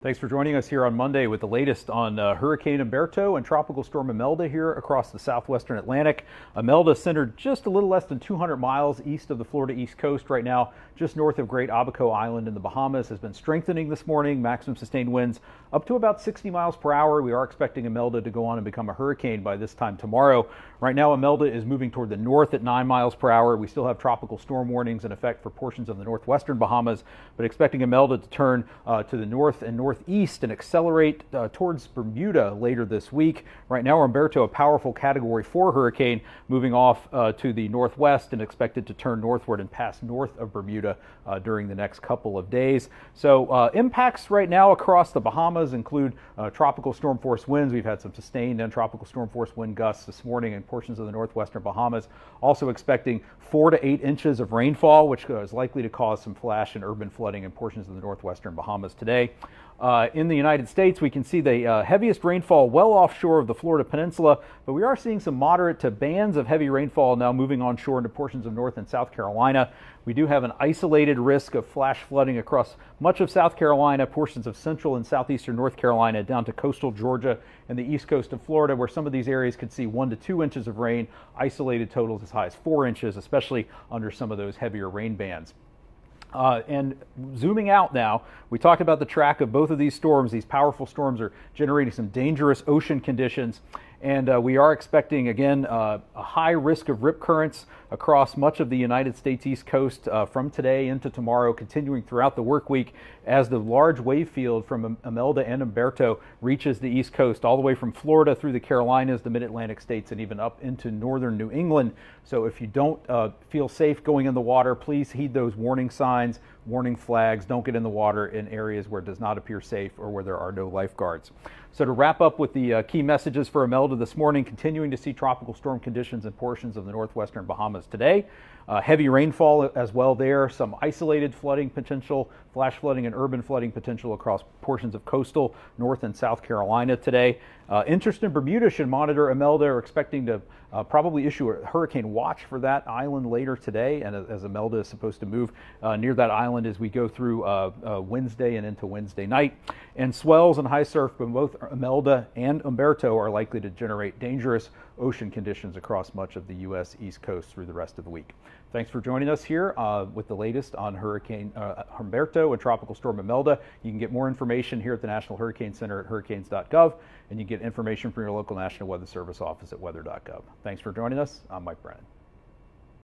Thanks for joining us here on Monday with the latest on Hurricane Umberto and Tropical Storm Imelda here across the southwestern Atlantic. Imelda centered just a little less than 200 miles east of the Florida East Coast right now, just north of Great Abaco Island in the Bahamas, has been strengthening this morning, maximum sustained winds up to about 60 miles per hour. We are expecting Imelda to go on and become a hurricane by this time tomorrow. Right now, Imelda is moving toward the north at 9 miles per hour. We still have tropical storm warnings in effect for portions of the northwestern Bahamas, but expecting Imelda to turn to the north and northeast and accelerate towards Bermuda later this week. Right now, Umberto, a powerful Category 4 hurricane, moving off to the northwest and expected to turn northward and pass north of Bermuda during the next couple of days. So impacts right now across the Bahamas include tropical storm force winds. We've had some sustained and tropical storm force wind gusts this morning in portions of the northwestern Bahamas. Also expecting 4 to 8 inches of rainfall, which is likely to cause some flash and urban flooding in portions of the northwestern Bahamas today. In the United States, we can see the heaviest rainfall well offshore of the Florida Peninsula, but we are seeing some moderate to bands of heavy rainfall now moving onshore into portions of North and South Carolina. We do have an isolated risk of flash flooding across much of South Carolina, portions of central and southeastern North Carolina, down to coastal Georgia and the east coast of Florida, where some of these areas could see 1 to 2 inches of rain, isolated totals as high as 4 inches, especially under some of those heavier rain bands. And zooming out now, we talked about the track of both of these storms. These powerful storms are generating some dangerous ocean conditions. And we are expecting, again, a high risk of rip currents across much of the United States East Coast from today into tomorrow, continuing throughout the work week as the large wave field from Imelda and Umberto reaches the East Coast, all the way from Florida through the Carolinas, the mid-Atlantic states, and even up into northern New England. So if you don't feel safe going in the water, please heed those warning signs, warning flags. Don't get in the water in areas where it does not appear safe or where there are no lifeguards. So to wrap up with the key messages for Imelda this morning, continuing to see tropical storm conditions in portions of the northwestern Bahamas today. Heavy rainfall as well there, some isolated flooding potential, flash flooding and urban flooding potential across portions of coastal North and South Carolina today. Interest in Bermuda should monitor Imelda. We're expecting to probably issue a hurricane watch for that island later today, and as Imelda is supposed to move near that island as we go through Wednesday and into Wednesday night. And swells and high surf from both Imelda and Umberto are likely to generate dangerous ocean conditions across much of the U.S. East Coast through the rest of the week. Thanks for joining us here with the latest on Hurricane Umberto and Tropical Storm Imelda. You can get more information here at the National Hurricane Center at hurricanes.gov, and you can get information from your local National Weather Service office at weather.gov. Thanks for joining us. I'm Mike Brennan.